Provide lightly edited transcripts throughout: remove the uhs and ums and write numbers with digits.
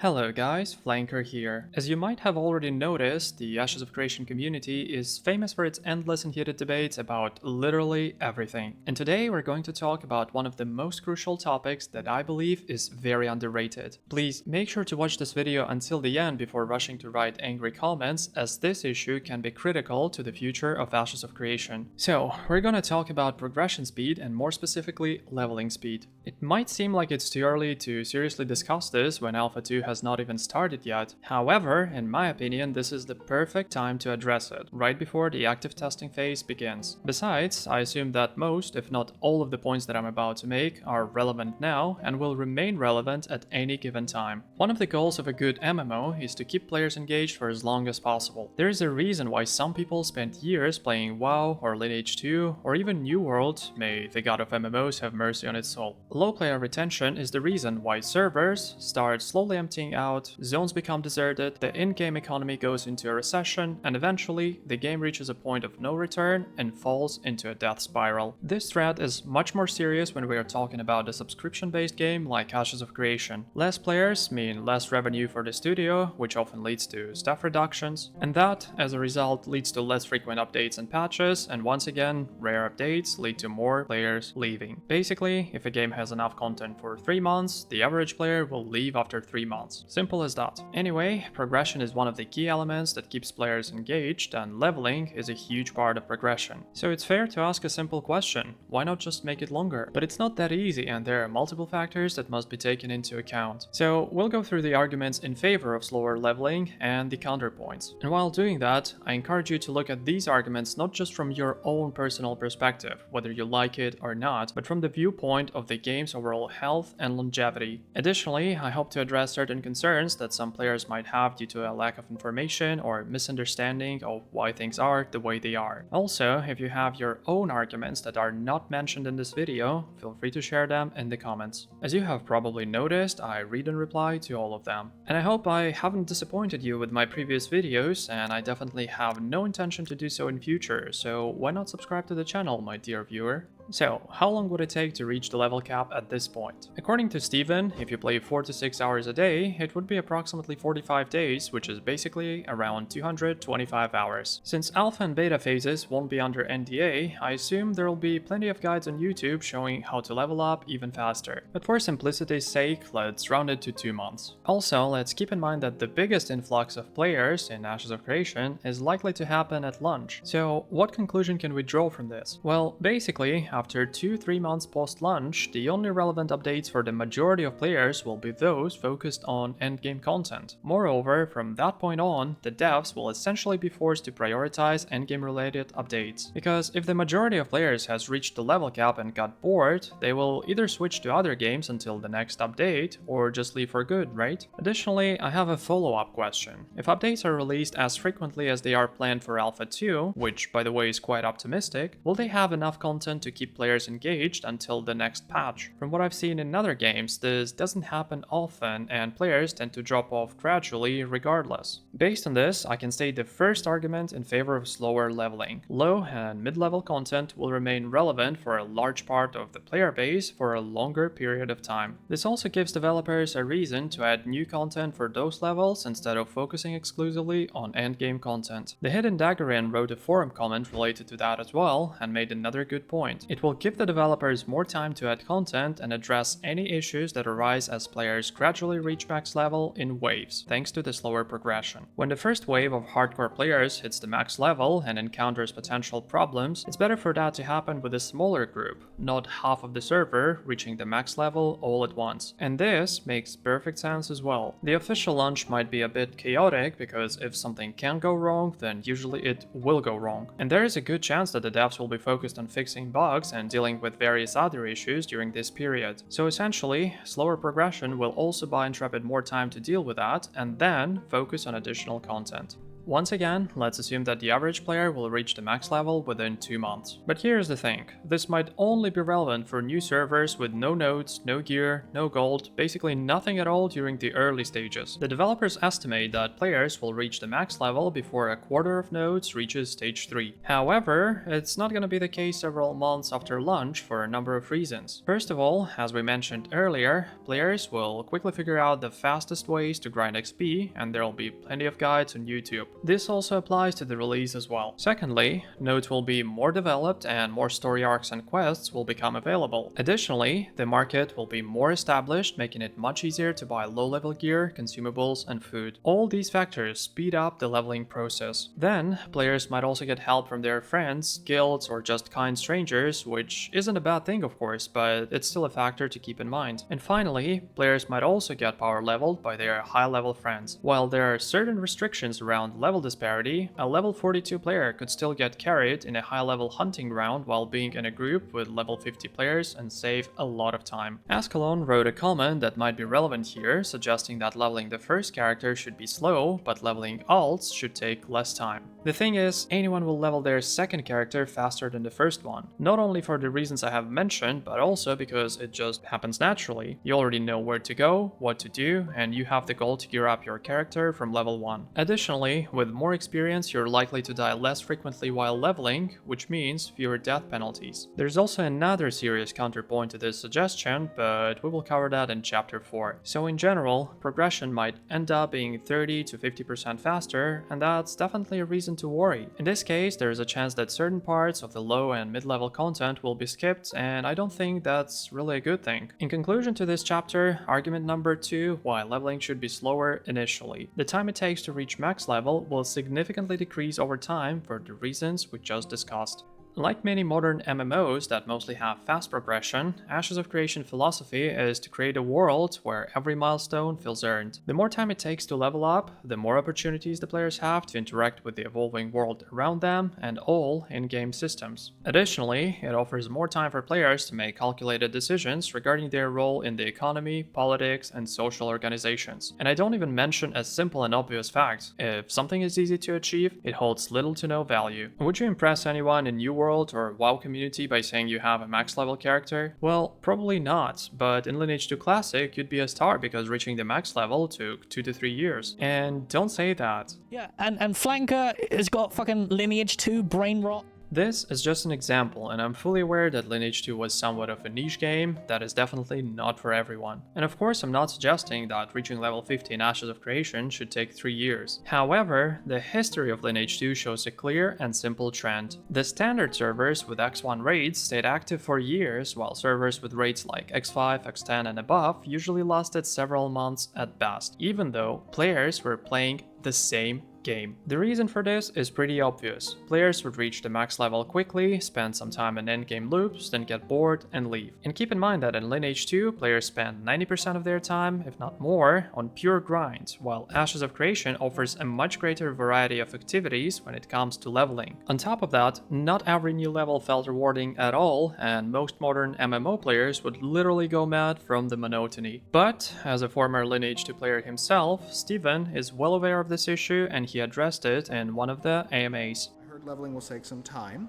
Hello guys, Flanker here. As you might have already noticed, the Ashes of Creation community is famous for its endless and heated debates about literally everything. And today we're going to talk about one of the most crucial topics that I believe is very underrated. Please make sure to watch this video until the end before rushing to write angry comments, as this issue can be critical to the future of Ashes of Creation. So, we're gonna talk about progression speed and more specifically leveling speed. It might seem like it's too early to seriously discuss this when Alpha 2 has not even started yet. However, in my opinion, this is the perfect time to address it, right before the active testing phase begins. Besides, I assume that most, if not all of the points that I'm about to make are relevant now and will remain relevant at any given time. One of the goals of a good MMO is to keep players engaged for as long as possible. There is a reason why some people spend years playing WoW or Lineage 2 or even New World, may the god of MMOs have mercy on its soul. Low player retention is the reason why servers start slowly emptying out, zones become deserted, the in-game economy goes into a recession, and eventually the game reaches a point of no return and falls into a death spiral. This threat is much more serious when we are talking about a subscription-based game like Ashes of Creation. Less players mean less revenue for the studio, which often leads to staff reductions, and that, as a result, leads to less frequent updates and patches, and once again, rare updates lead to more players leaving. Basically, if a game has enough content for 3 months, the average player will leave after 3 months. Simple as that. Anyway, progression is one of the key elements that keeps players engaged, and leveling is a huge part of progression. So it's fair to ask a simple question: why not just make it longer? But it's not that easy, and there are multiple factors that must be taken into account. So we'll go through the arguments in favor of slower leveling and the counterpoints. And while doing that, I encourage you to look at these arguments not just from your own personal perspective, whether you like it or not, but from the viewpoint of the game's overall health and longevity. Additionally, I hope to address certain concerns that some players might have due to a lack of information or misunderstanding of why things are the way they are. Also, if you have your own arguments that are not mentioned in this video, feel free to share them in the comments. As you have probably noticed, I read and reply to all of them. And I hope I haven't disappointed you with my previous videos, and I definitely have no intention to do so in future, so why not subscribe to the channel, my dear viewer? So, how long would it take to reach the level cap at this point? According to Steven, if you play 4 to 6 hours a day, it would be approximately 45 days, which is basically around 225 hours. Since alpha and beta phases won't be under NDA, I assume there will be plenty of guides on YouTube showing how to level up even faster. But for simplicity's sake, let's round it to 2 months. Also, let's keep in mind that the biggest influx of players in Ashes of Creation is likely to happen at launch. So, what conclusion can we draw from this? Well, basically, after 2-3 months post-launch, the only relevant updates for the majority of players will be those focused on endgame content. Moreover, from that point on, the devs will essentially be forced to prioritize endgame related updates. Because if the majority of players has reached the level cap and got bored, they will either switch to other games until the next update, or just leave for good, right? Additionally, I have a follow-up question. If updates are released as frequently as they are planned for Alpha 2, which by the way is quite optimistic, will they have enough content to keep players engaged until the next patch? From what I've seen in other games, this doesn't happen often, and players tend to drop off gradually regardless. Based on this, I can state the first argument in favor of slower leveling. Low and mid-level content will remain relevant for a large part of the player base for a longer period of time. This also gives developers a reason to add new content for those levels instead of focusing exclusively on endgame content. The Hidden Daggerian wrote a forum comment related to that as well, and made another good point. It will give the developers more time to add content and address any issues that arise as players gradually reach max level in waves, thanks to the slower progression. When the first wave of hardcore players hits the max level and encounters potential problems, it's better for that to happen with a smaller group, not half of the server reaching the max level all at once. And this makes perfect sense as well. The official launch might be a bit chaotic, because if something can go wrong, then usually it will go wrong. And there is a good chance that the devs will be focused on fixing bugs and dealing with various other issues during this period. So essentially, slower progression will also buy Intrepid more time to deal with that, and then focus on additional content. Once again, let's assume that the average player will reach the max level within 2 months. But here's the thing, this might only be relevant for new servers with no nodes, no gear, no gold, basically nothing at all during the early stages. The developers estimate that players will reach the max level before a quarter of nodes reaches stage 3. However, it's not going to be the case several months after launch for a number of reasons. First of all, as we mentioned earlier, players will quickly figure out the fastest ways to grind XP, and there'll be plenty of guides on YouTube. This also applies to the release as well. Secondly, nodes will be more developed and more story arcs and quests will become available. Additionally, the market will be more established, making it much easier to buy low-level gear, consumables, and food. All these factors speed up the leveling process. Then, players might also get help from their friends, guilds, or just kind strangers, which isn't a bad thing of course, but it's still a factor to keep in mind. And finally, players might also get power leveled by their high-level friends. While there are certain restrictions around level disparity, a level 42 player could still get carried in a high-level hunting ground while being in a group with level 50 players and save a lot of time. Ascalon wrote a comment that might be relevant here, suggesting that leveling the first character should be slow, but leveling alts should take less time. The thing is, anyone will level their second character faster than the first one. Not only for the reasons I have mentioned, but also because it just happens naturally. You already know where to go, what to do, and you have the goal to gear up your character from level 1. Additionally, with more experience, you're likely to die less frequently while leveling, which means fewer death penalties. There's also another serious counterpoint to this suggestion, but we will cover that in chapter 4. So in general, progression might end up being 30 to 50% faster, and that's definitely a reason to worry. In this case, there is a chance that certain parts of the low and mid-level content will be skipped, and I don't think that's really a good thing. In conclusion to this chapter, argument number 2, why leveling should be slower initially. The time it takes to reach max level will significantly decrease over time for the reasons we just discussed. Like many modern MMOs that mostly have fast progression, Ashes of Creation philosophy is to create a world where every milestone feels earned. The more time it takes to level up, the more opportunities the players have to interact with the evolving world around them and all in-game systems. Additionally, it offers more time for players to make calculated decisions regarding their role in the economy, politics, and social organizations. And I don't even mention a simple and obvious fact: if something is easy to achieve, it holds little to no value. Would you impress anyone in New World or WoW community by saying you have a max level character? Well, probably not, but in Lineage 2 Classic you'd be a star because reaching the max level took 2 to 3 years. And don't say that. Yeah, and Flanker has got fucking Lineage 2 brain rot. This is just an example, and I'm fully aware that Lineage 2 was somewhat of a niche game that is definitely not for everyone. And of course, I'm not suggesting that reaching level 50 in Ashes of Creation should take 3 years. However, the history of Lineage 2 shows a clear and simple trend. The standard servers with X1 raids stayed active for years, while servers with raids like X5, X10 and above usually lasted several months at best, even though players were playing the same game. The reason for this is pretty obvious. Players would reach the max level quickly, spend some time in endgame loops, then get bored and leave. And keep in mind that in Lineage 2, players spend 90% of their time, if not more, on pure grind, while Ashes of Creation offers a much greater variety of activities when it comes to leveling. On top of that, not every new level felt rewarding at all, and most modern MMO players would literally go mad from the monotony. But, as a former Lineage 2 player himself, Steven is well aware of this issue and he addressed it in one of the AMAs. I heard leveling will take some time.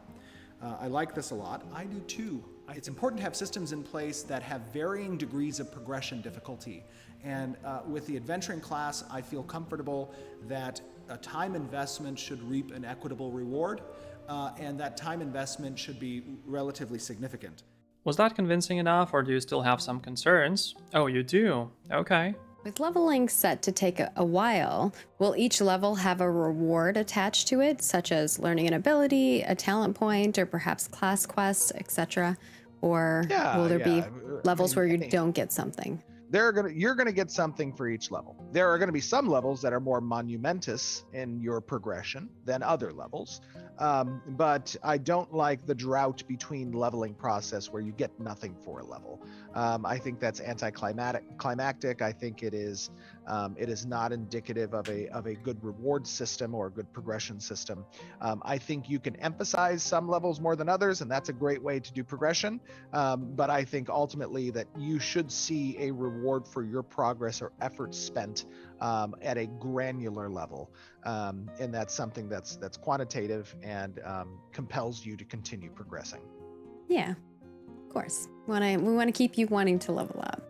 I like this a lot. I do too. It's important to have systems in place that have varying degrees of progression difficulty. And with the adventuring class, I feel comfortable that a time investment should reap an equitable reward, and that time investment should be relatively significant. Was that convincing enough, or do you still have some concerns? Oh, you do? Okay. With leveling set to take a while, will each level have a reward attached to it, such as learning an ability, a talent point, or perhaps class quests, etc.? Or will there be levels where you don't get something? You're gonna get something for each level. There are gonna be some levels that are more monumentous in your progression than other levels, but I don't like the drought between leveling process where you get nothing for a level. I think that's anticlimactic. I think it is It is not indicative of a good reward system or a good progression system. I think you can emphasize some levels more than others, and that's a great way to do progression. But I think ultimately that you should see a reward for your progress or effort spent at a granular level, and that's something that's quantitative and compels you to continue progressing. Yeah, of course. We want to keep you wanting to level up.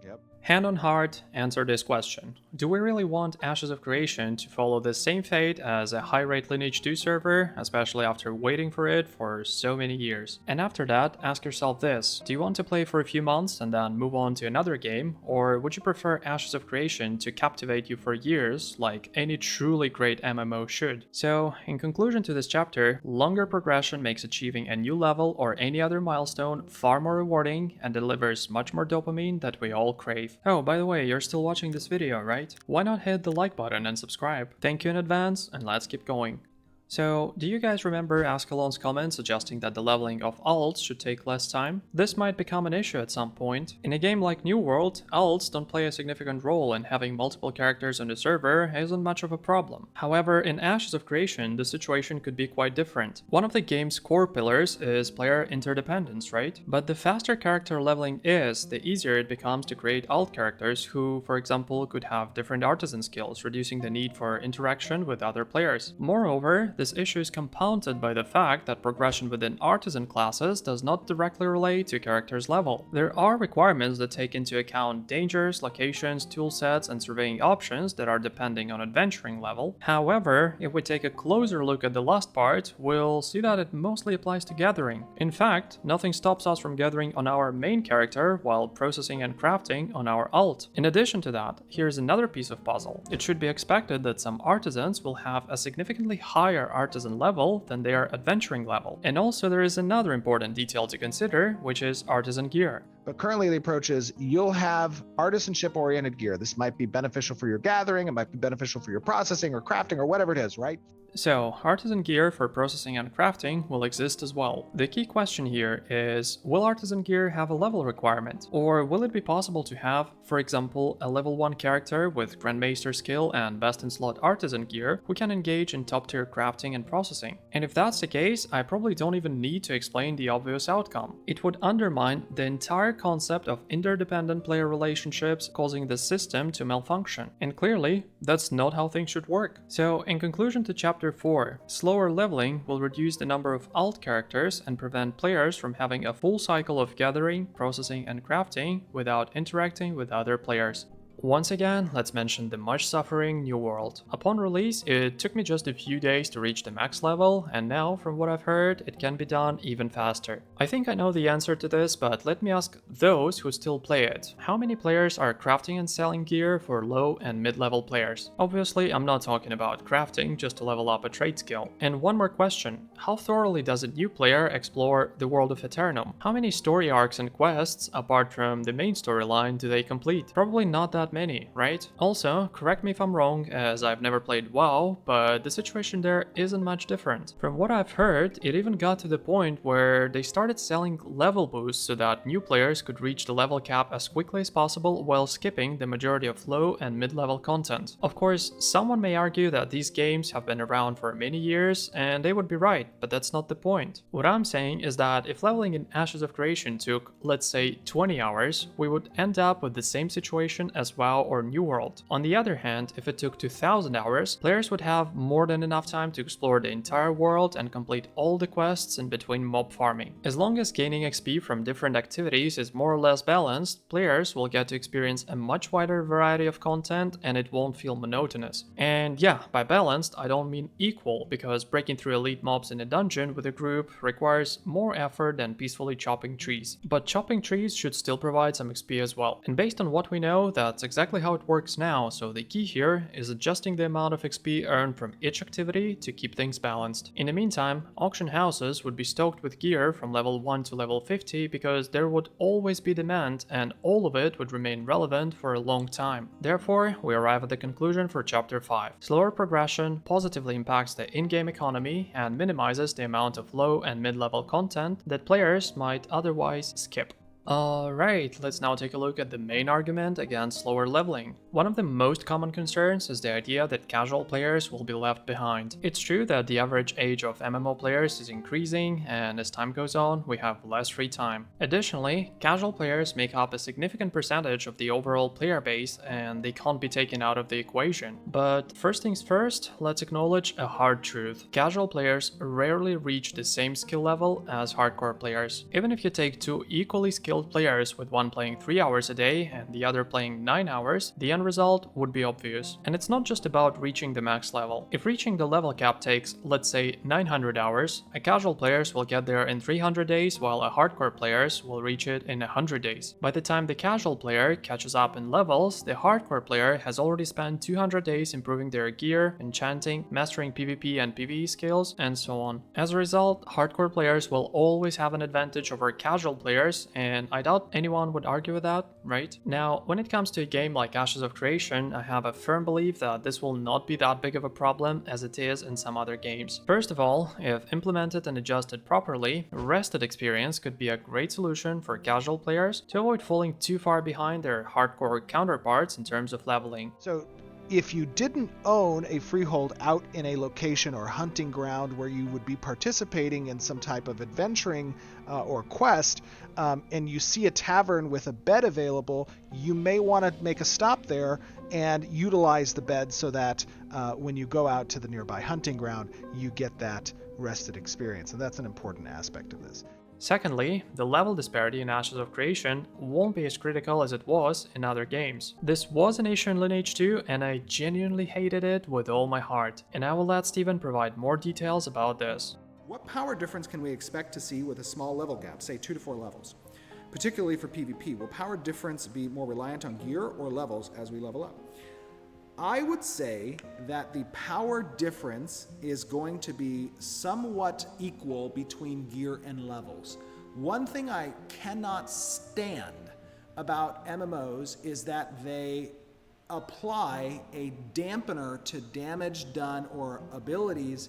Yep. Hand on heart, answer this question. Do we really want Ashes of Creation to follow the same fate as a high-rate Lineage 2 server, especially after waiting for it for so many years? And after that, ask yourself this: do you want to play for a few months and then move on to another game, or would you prefer Ashes of Creation to captivate you for years, like any truly great MMO should? So, in conclusion to this chapter, longer progression makes achieving a new level or any other milestone far more rewarding and delivers much more dopamine that we all crave. Oh, by the way, you're still watching this video, right? Why not hit the like button and subscribe? Thank you in advance, and let's keep going. So, do you guys remember Ascalon's comment suggesting that the leveling of alts should take less time? This might become an issue at some point. In a game like New World, alts don't play a significant role, and having multiple characters on the server isn't much of a problem. However, in Ashes of Creation, the situation could be quite different. One of the game's core pillars is player interdependence, right? But the faster character leveling is, the easier it becomes to create alt characters who, for example, could have different artisan skills, reducing the need for interaction with other players. Moreover, this issue is compounded by the fact that progression within artisan classes does not directly relate to character's level. There are requirements that take into account dangers, locations, toolsets, and surveying options that are depending on adventuring level. However, if we take a closer look at the last part, we'll see that it mostly applies to gathering. In fact, nothing stops us from gathering on our main character while processing and crafting on our alt. In addition to that, here's another piece of puzzle. It should be expected that some artisans will have a significantly higher artisan level than their adventuring level. And also there is another important detail to consider, which is artisan gear. But currently the approach is you'll have artisanship oriented gear. This might be beneficial for your gathering, it might be beneficial for your processing or crafting or whatever it is, right? So, artisan gear for processing and crafting will exist as well. The key question here is, will artisan gear have a level requirement? Or will it be possible to have, for example, a level 1 character with Grandmaster skill and best in slot artisan gear who can engage in top tier crafting and processing? And if that's the case, I probably don't even need to explain the obvious outcome. It would undermine the entire concept of interdependent player relationships, causing the system to malfunction. And clearly, that's not how things should work. So, in conclusion to chapter 4, slower leveling will reduce the number of alt characters and prevent players from having a full cycle of gathering, processing, and crafting without interacting with other players. Once again, let's mention the much suffering New World. Upon release, it took me just a few days to reach the max level, and now, from what I've heard, it can be done even faster. I think I know the answer to this, but let me ask those who still play it. How many players are crafting and selling gear for low and mid-level players? Obviously, I'm not talking about crafting just to level up a trade skill. And one more question, how thoroughly does a new player explore the world of Eternum? How many story arcs and quests, apart from the main storyline, do they complete? Probably not that many, right? Also, correct me if I'm wrong, as I've never played WoW, but the situation there isn't much different. From what I've heard, it even got to the point where they started selling level boosts so that new players could reach the level cap as quickly as possible while skipping the majority of low and mid-level content. Of course, someone may argue that these games have been around for many years, and they would be right, but that's not the point. What I'm saying is that if leveling in Ashes of Creation took, let's say, 20 hours, we would end up with the same situation as WoW or New World. On the other hand, if it took 2000 hours, players would have more than enough time to explore the entire world and complete all the quests in between mob farming. As long as gaining XP from different activities is more or less balanced, players will get to experience a much wider variety of content and it won't feel monotonous. And yeah, by balanced, I don't mean equal, because breaking through elite mobs in a dungeon with a group requires more effort than peacefully chopping trees. But chopping trees should still provide some XP as well. And based on what we know, that's exactly how it works now, so the key here is adjusting the amount of XP earned from each activity to keep things balanced. In the meantime, auction houses would be stoked with gear from level 1 to level 50 because there would always be demand and all of it would remain relevant for a long time. Therefore, we arrive at the conclusion for chapter 5. Slower progression positively impacts the in-game economy and minimizes the amount of low and mid-level content that players might otherwise skip. Alright, let's now take a look at the main argument against slower leveling. One of the most common concerns is the idea that casual players will be left behind. It's true that the average age of MMO players is increasing, and as time goes on, we have less free time. Additionally, casual players make up a significant percentage of the overall player base, and they can't be taken out of the equation. But first things first, let's acknowledge a hard truth. Casual players rarely reach the same skill level as hardcore players. Even if you take two equally skilled players, with one playing 3 hours a day and the other playing 9 hours, the end result would be obvious. And it's not just about reaching the max level. If reaching the level cap takes, let's say, 900 hours, a casual players will get there in 300 days, while a hardcore players will reach it in 100 days. By the time the casual player catches up in levels, the hardcore player has already spent 200 days improving their gear, enchanting, mastering PvP and PvE skills, and so on. As a result, hardcore players will always have an advantage over casual players, and I doubt anyone would argue with that, right? Now, when it comes to a game like Ashes of Creation, I have a firm belief that this will not be that big of a problem as it is in some other games. First of all, if implemented and adjusted properly, rested experience could be a great solution for casual players to avoid falling too far behind their hardcore counterparts in terms of leveling. So if you didn't own a freehold out in a location or hunting ground where you would be participating in some type of adventuring or quest, and you see a tavern with a bed available, you may want to make a stop there and utilize the bed so that when you go out to the nearby hunting ground, you get that rested experience. And that's an important aspect of this. Secondly, the level disparity in Ashes of Creation won't be as critical as it was in other games. This was an issue in Lineage 2, and I genuinely hated it with all my heart, and I will let Steven provide more details about this. What power difference can we expect to see with a small level gap, say 2 to 4 levels? Particularly for PvP, will power difference be more reliant on gear or levels as we level up? I would say that the power difference is going to be somewhat equal between gear and levels. One thing I cannot stand about MMOs is that they apply a dampener to damage done or abilities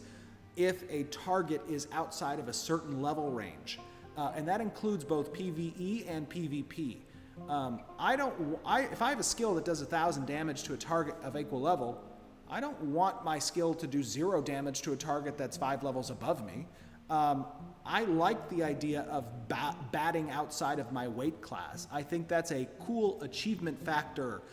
if a target is outside of a certain level range. And that includes both PvE and PvP. If I have a skill that does 1,000 damage to a target of equal level, I don't want my skill to do 0 damage to a target that's 5 levels above me. I like the idea of batting outside of my weight class. I think that's a cool achievement factor.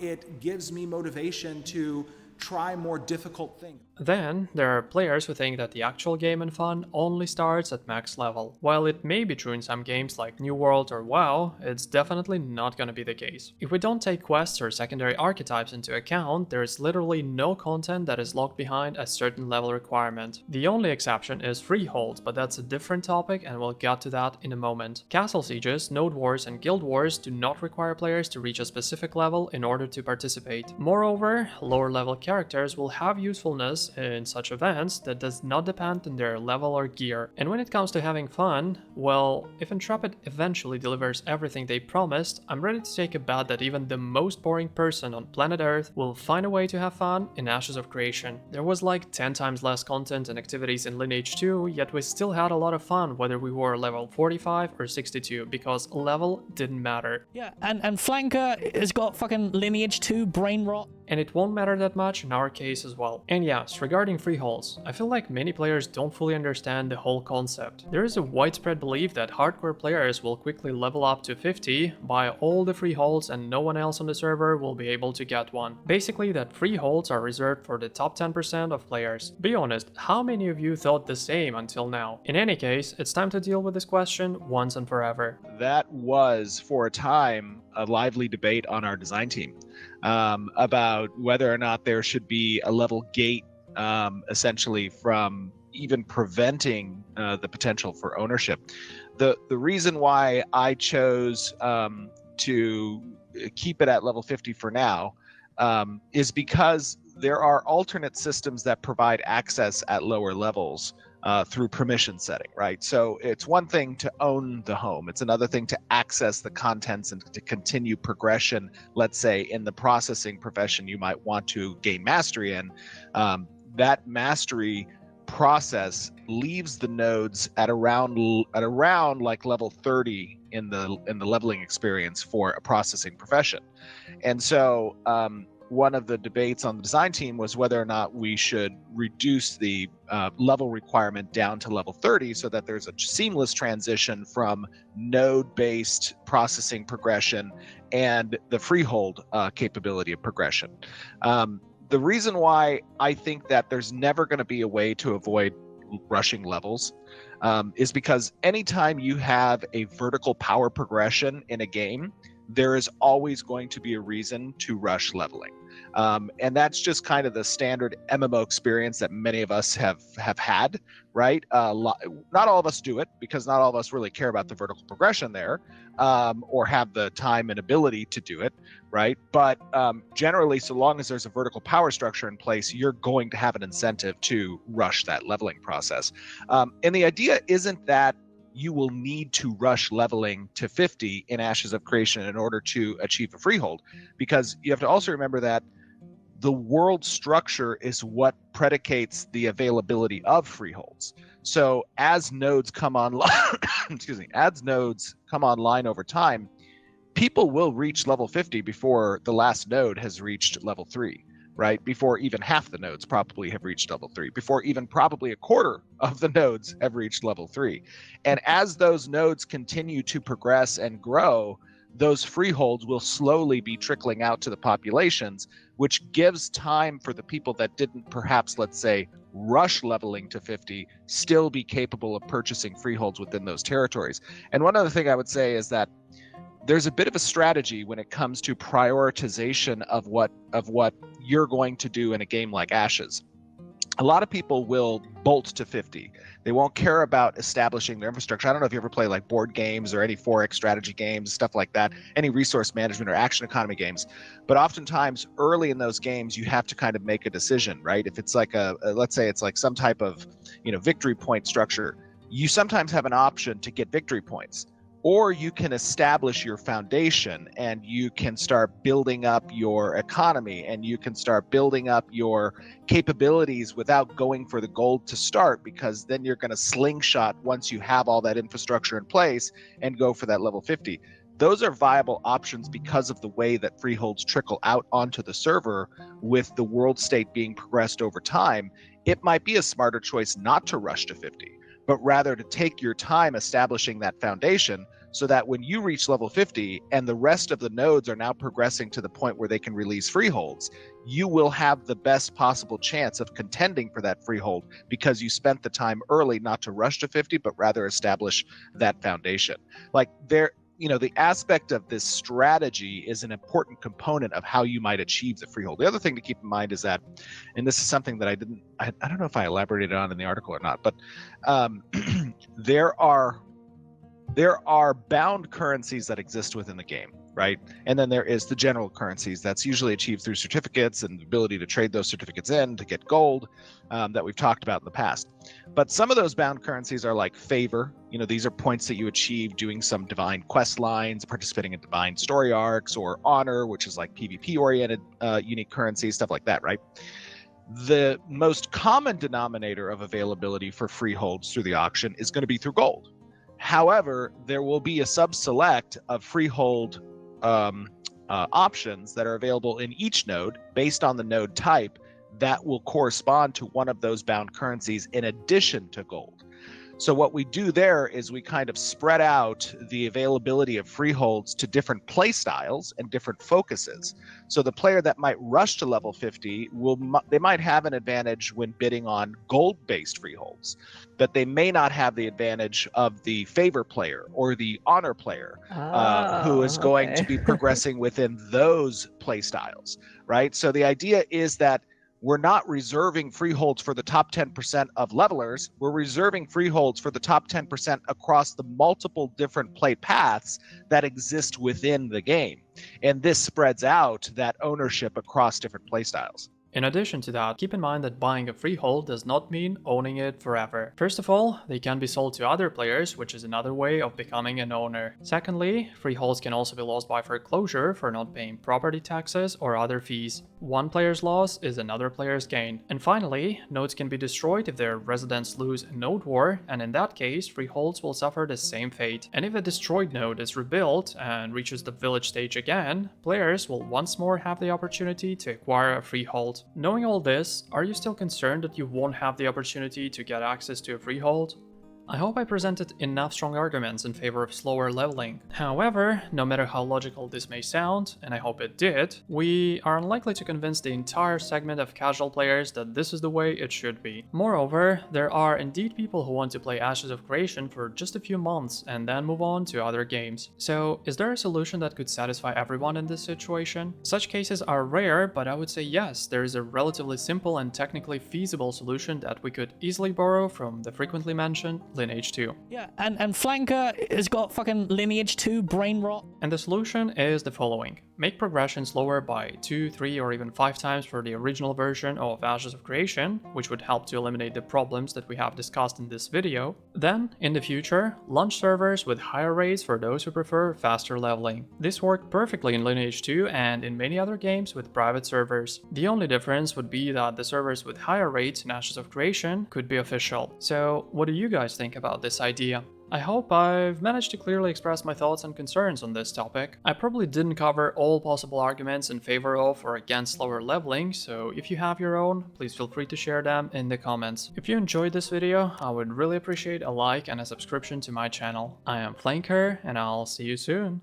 It gives me motivation to try more difficult things. Then, there are players who think that the actual game and fun only starts at max level. While it may be true in some games like New World or WoW, it's definitely not gonna be the case. If we don't take quests or secondary archetypes into account, there is literally no content that is locked behind a certain level requirement. The only exception is freeholds, but that's a different topic and we'll get to that in a moment. Castle sieges, node wars, and guild wars do not require players to reach a specific level in order to participate. Moreover, lower level characters will have usefulness in such events that does not depend on their level or gear. And when it comes to having fun, well, if Intrepid eventually delivers everything they promised, I'm ready to take a bet that even the most boring person on planet Earth will find a way to have fun in Ashes of Creation. There was like 10 times less content and activities in Lineage 2, yet we still had a lot of fun whether we were level 45 or 62, because level didn't matter. Yeah, and Flanker has got fucking Lineage 2 brain rot. And it won't matter that much in our case as well. And yes, regarding freeholds, I feel like many players don't fully understand the whole concept. There is a widespread belief that hardcore players will quickly level up to 50, buy all the freeholds, and no one else on the server will be able to get one. Basically, that freeholds are reserved for the top 10% of players. Be honest, how many of you thought the same until now? In any case, it's time to deal with this question once and forever. That was, for a time, a lively debate on our design team about whether or not there should be a level gate, essentially from even preventing the potential for ownership. The reason why I chose to keep it at level 50 for now is because there are alternate systems that provide access at lower levels through permission setting, right? So it's one thing to own the home. It's another thing to access the contents and to continue progression. Let's say in the processing profession, you might want to gain mastery in. That mastery process leaves the nodes at around like level 30 in the leveling experience for a processing profession. And so one of the debates on the design team was whether or not we should reduce the level requirement down to level 30 so that there's a seamless transition from node-based processing progression and the freehold capability of progression. The reason why I think that there's never going to be a way to avoid rushing levels is because anytime you have a vertical power progression in a game, there is always going to be a reason to rush leveling. And that's just kind of the standard MMO experience that many of us have had, right? Not all of us do it because not all of us really care about the vertical progression there, or have the time and ability to do it, right? But generally, so long as there's a vertical power structure in place, you're going to have an incentive to rush that leveling process. And the idea isn't that you will need to rush leveling to 50 in Ashes of Creation in order to achieve a freehold, because you have to also remember that the world structure is what predicates the availability of freeholds. So as nodes come online, as nodes come online over time, people will reach level 50 before the last node has reached level 3. Right? Before even half the nodes probably have reached level 3, before even probably a quarter of the nodes have reached level 3. And as those nodes continue to progress and grow, those freeholds will slowly be trickling out to the populations, which gives time for the people that didn't perhaps, let's say, rush leveling to 50, still be capable of purchasing freeholds within those territories. And one other thing I would say is that there's a bit of a strategy when it comes to prioritization of what you're going to do in a game like Ashes. A lot of people will bolt to 50. They won't care about establishing their infrastructure. I don't know if you ever play like board games or any 4X strategy games, stuff like that, any resource management or action economy games. But oftentimes early in those games, you have to kind of make a decision, right? If it's like let's say it's like some type of, victory point structure, you sometimes have an option to get victory points. Or you can establish your foundation and you can start building up your economy and you can start building up your capabilities without going for the gold to start, because then you're going to slingshot once you have all that infrastructure in place and go for that level 50. Those are viable options because of the way that freeholds trickle out onto the server with the world state being progressed over time. It might be a smarter choice not to rush to 50, but rather to take your time establishing that foundation so that when you reach level 50 and the rest of the nodes are now progressing to the point where they can release freeholds, you will have the best possible chance of contending for that freehold because you spent the time early not to rush to 50, but rather establish that foundation. Like the aspect of this strategy is an important component of how you might achieve the freehold. The other thing to keep in mind is that, and this is something that I don't know if I elaborated on in the article or not, but there are bound currencies that exist within the game, right? And then there is the general currencies that's usually achieved through certificates and the ability to trade those certificates in to get gold that we've talked about in the past. But some of those bound currencies are like favor. These are points that you achieve doing some divine quest lines, participating in divine story arcs, or honor, which is like PvP-oriented unique currencies, stuff like that, right? The most common denominator of availability for freeholds through the auction is going to be through gold. However, there will be a sub-select of freehold options that are available in each node based on the node type that will correspond to one of those bound currencies in addition to gold. So what we do there is we kind of spread out the availability of freeholds to different play styles and different focuses. So the player that might rush to level 50 they might have an advantage when bidding on gold-based freeholds, but they may not have the advantage of the favor player or the honor player who is going to be progressing within those play styles, right? So the idea is that we're not reserving freeholds for the top 10% of levelers. We're reserving freeholds for the top 10% across the multiple different play paths that exist within the game. And this spreads out that ownership across different play styles. In addition to that, keep in mind that buying a freehold does not mean owning it forever. First of all, they can be sold to other players, which is another way of becoming an owner. Secondly, freeholds can also be lost by foreclosure for not paying property taxes or other fees. One player's loss is another player's gain. And finally, nodes can be destroyed if their residents lose a node war, and in that case, freeholds will suffer the same fate. And if a destroyed node is rebuilt and reaches the village stage again, players will once more have the opportunity to acquire a freehold. Knowing all this, are you still concerned that you won't have the opportunity to get access to a freehold? I hope I presented enough strong arguments in favor of slower leveling. However, no matter how logical this may sound, and I hope it did, we are unlikely to convince the entire segment of casual players that this is the way it should be. Moreover, there are indeed people who want to play Ashes of Creation for just a few months and then move on to other games. So, is there a solution that could satisfy everyone in this situation? Such cases are rare, but I would say yes, there is a relatively simple and technically feasible solution that we could easily borrow from the frequently mentioned Lineage 2. Yeah, and Flanker has got fucking Lineage 2 brain rot. And the solution is the following. Make progression slower by 2, 3 or even 5 times for the original version of Ashes of Creation, which would help to eliminate the problems that we have discussed in this video. Then, in the future, launch servers with higher rates for those who prefer faster leveling. This worked perfectly in Lineage 2 and in many other games with private servers. The only difference would be that the servers with higher rates in Ashes of Creation could be official. So, what do you guys think about this idea? I hope I've managed to clearly express my thoughts and concerns on this topic. I probably didn't cover all possible arguments in favor of or against slower leveling, so if you have your own, please feel free to share them in the comments. If you enjoyed this video, I would really appreciate a like and a subscription to my channel. I am Flanker, and I'll see you soon.